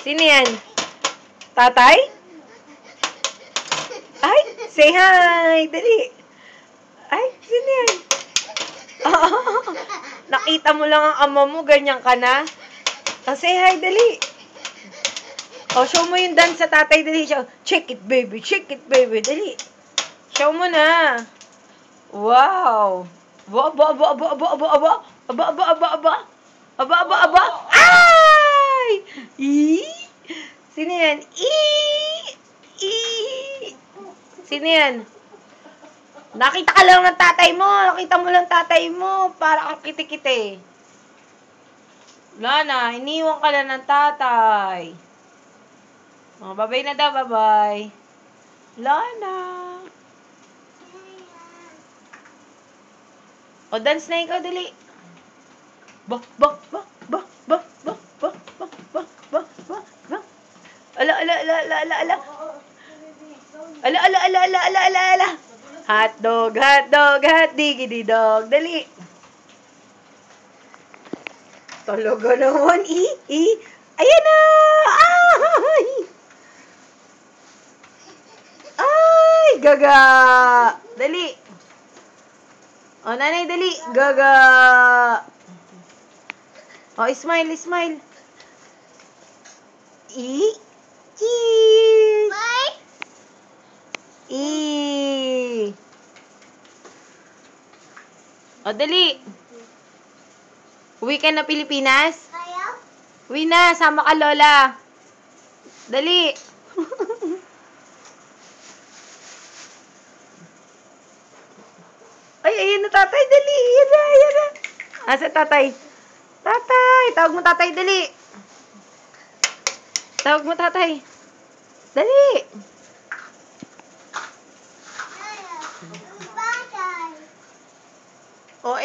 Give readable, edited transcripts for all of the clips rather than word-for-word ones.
Sino yan? Tatay? Ay, say hi. Dali. Ay, sino yan? Nakita mo lang ang ama mo, ganyan ka na. Say hi, dali. Show mo yung dance sa tatay, dali. Shake it, baby. Shake it, baby. Dali. Show mo na. Wow. Aba. Ay! Sino yan? Sino yan? Nakita ka lang ng tatay mo. Nakita mo lang tatay mo. Para kang kiti-kiti. Wala na. Iniwan ka na ng tatay. Bye-bye na daw. Bye-bye. Wala na. Dance na ikaw, dali. Ala. Hotdog, hot diggity dog. Dali. Talaga naman, Ayan na! Ay, gaga. Dali. Nanay, dali. Gaga. Smile. Cheese. Dali. Uwi ka na Pilipinas? Ayaw? Uwi na, sama ka lola. Dali. Ayan na tatay, dali. Ayan na. Asa tatay? Tatay, tawag mo tatay, dali. Tawag mo tatay. Dali.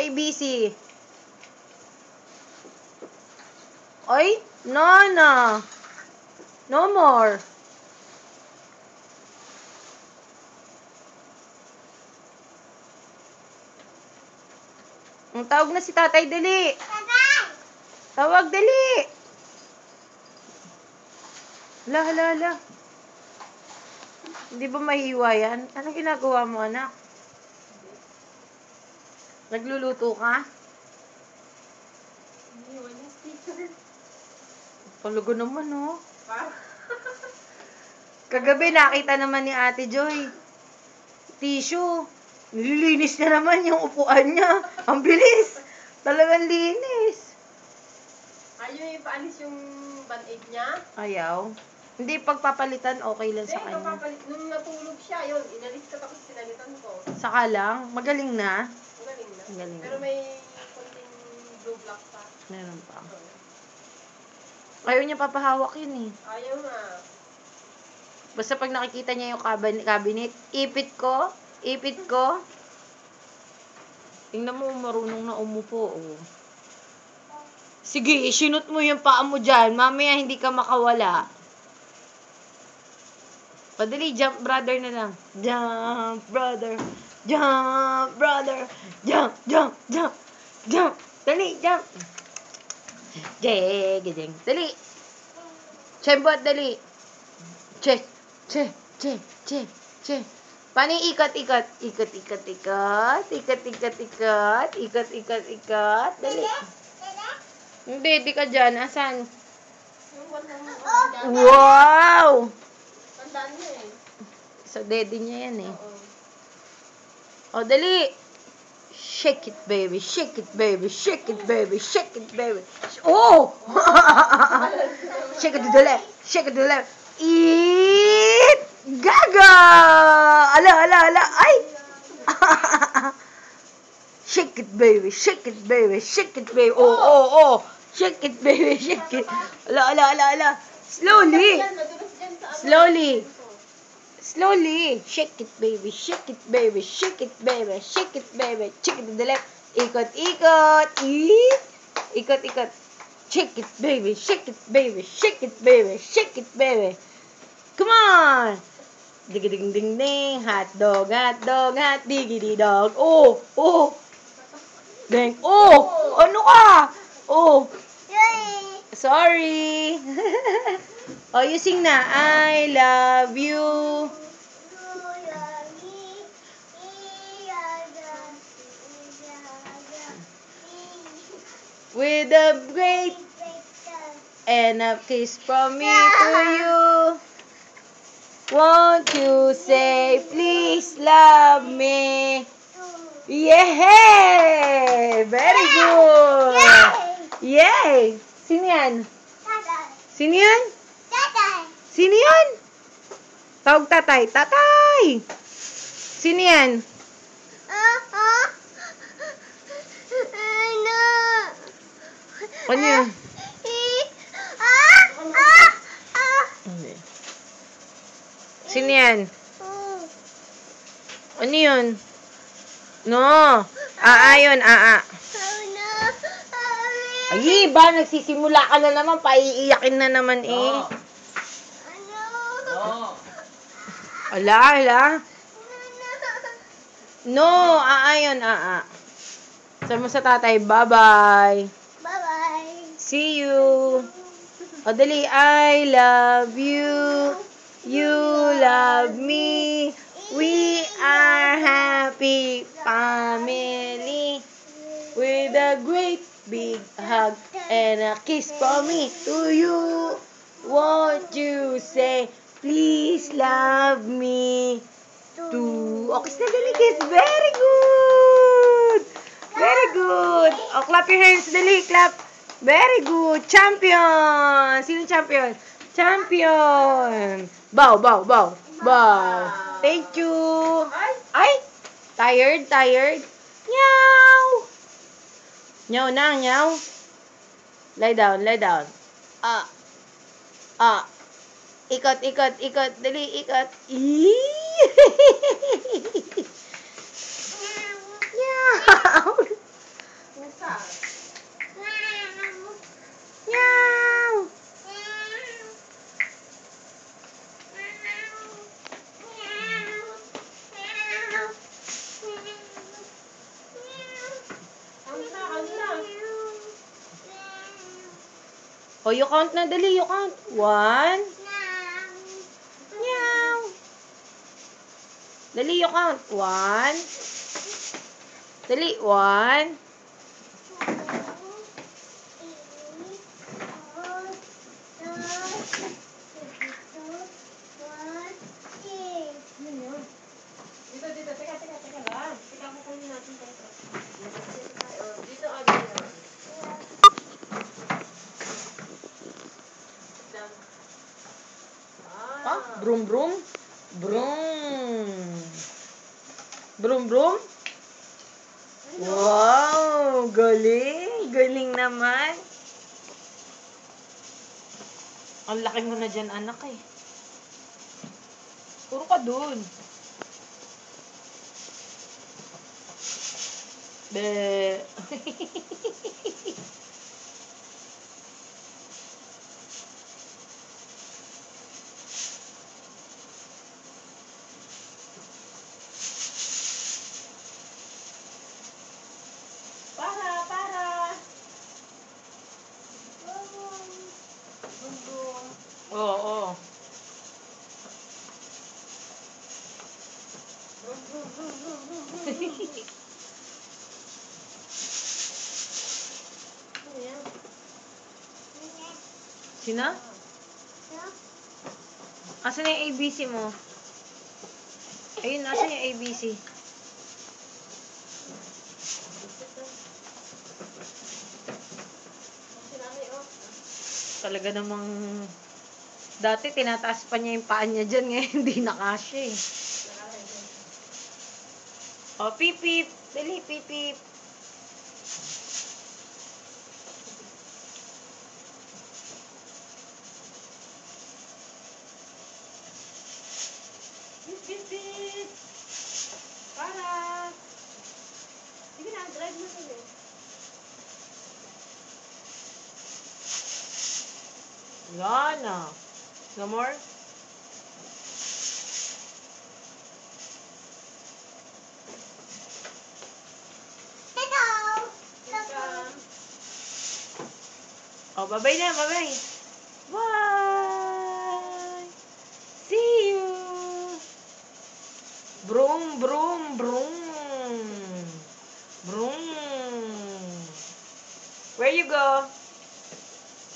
ABC. Oy, no. No more. Tawag na si tatay, dali. Tawag, dali. Hala. Hindi ba mahiwa yan? Anong ginagawa mo, anak? Nagluluto ka? Talaga naman, oh. Kagabi, nakita naman ni Ate Joy. Tissue. Nililinis na naman yung upuan niya. Ang bilis. Talagang linis. Ayaw ipaalis yung band-aid niya? Ayaw. Hindi, pagpapalitan, okay lang sa kanya. Nung natulog siya, yun, inalis ko tapos sinalitan ko. Saka lang, magaling na. Magaling na. Magaling Pero na. may konting blue black pa. Meron pa. Ayaw niya papahawak yun, eh. Ayaw na. Basta pag nakikita niya yung cabinet, ipit ko. Tingnan mo, marunong na umupo, oh. Sige, isinot mo yung paa mo dyan. Mamaya hindi ka makawala. Padali, jump brother na lang. Jump brother. Jump. Dali, jump. Dali. Chembot, dali. Che. Paano yung ikot. Dali. Hindi, di ka dyan. Asan? Yung bandang mo. Wow! Tandaan niya eh. Sa daddy niya yan, eh. Oo. Dali. Shake it, baby. Oh! Shake it to the left. Eat! Gaga! Ala. Ay! Shake it, baby. Oh. Shake it, baby. Ala. Slowly. Shake it, baby. Shake it to the left. Ikot. Ikot. Shake it, baby. Come on. Ding. Hot dog, hot diggity dog. Oh. Ding. Oh. Ano ka? Oh. Sorry. Oh, you sing na. I love you. With a great and a kiss from me to you. Won't you say, please love me? Yay! Very good! Yay! Sino yan? Sino yan? Sino yan? Tawag tatay. Tatay! Sino yan? Ano yan? Sino yan? Ano yun? No. Yun. Ay, ba? Nagsisimula ka na naman. Paiiyakin na naman eh. Ala. No. Yun. Sabi mo sa tatay, bye-bye. See you. O, dali. I love you. You love me. We are happy family. With a great big hug and a kiss from me to you. Won't you say, please love me too? O, kiss na dali, kiss. Very good. Very good. O, clap your hands. Dali, clap. Very good. Champion. Sino champion? Champion. Bow. Thank you. Ay, tired. Meow. Meow na, meow. Lie down. Ikot. Dali, ikot. Meow. Meow. Oh, you count na, dali, you count. 1. Meow. Dali, you count. 1. Dali, 1. Dito. Teka lang. Teka, kukunin natin tayo. Dito, Brum. Wow, galing naman. Ang laki mo na dyan, anak eh. Puro ka dun. Be. Para. Oo. Sino? Asan yung ABC mo? Ayun, asan yung ABC? Talaga namang dati tinataas pa niya yung paa niya dyan, ngayon hindi nakasya eh. O, pipip. Dali, pipip. Pipip. Para. Sige na, drive mo sila. Wala na. No more? Oh, bye-bye na, bye-bye. Bye!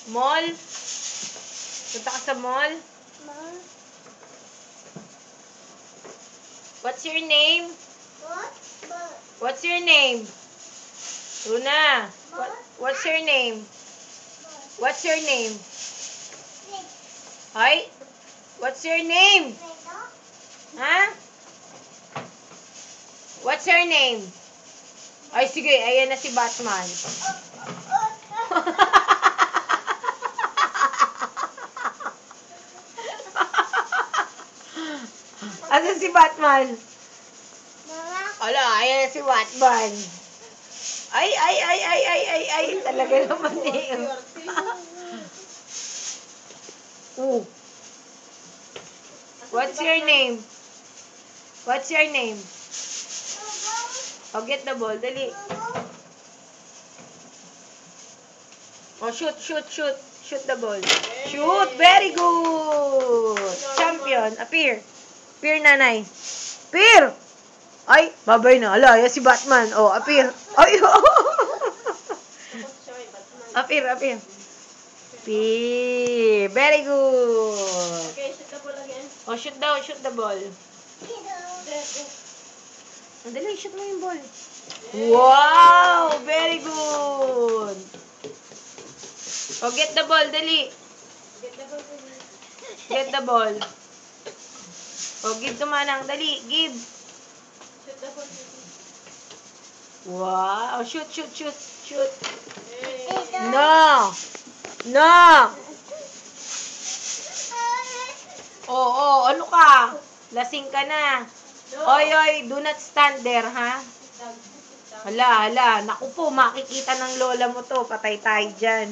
mall? Punta ka sa mall? What's your name? What's your name? Luna, what's your name? What's your name? Hi? What's your name? Ha? What's your name? Ay, sige, ayan na si Batman. Asan si Batman? Ala, ayan na si Batman. Ay, talaga naman eh. What's your name? What's your name? Oh, get the ball. Dali. Oh, shoot. Shoot the ball. Shoot. Very good. Champion. Appear. Appear, nanay. Appear. Ay, babay na. Ala, yan si Batman. Oh, appear. Ay, appear. Appear. Very good. Okay, shoot the ball again. Oh, shoot the ball. Dali, shoot mo yung ball. Wow! Very good! Oh, get the ball, dali. Get the ball. Oh, give to Manang, dali. Give. Shoot the ball. Wow! Shoot. Hey. No! Oh, ano ka? Lasing ka na. Oy, do not stand there, ha? Hala. Naku po, makikita ng lola mo to. Patay tayo dyan.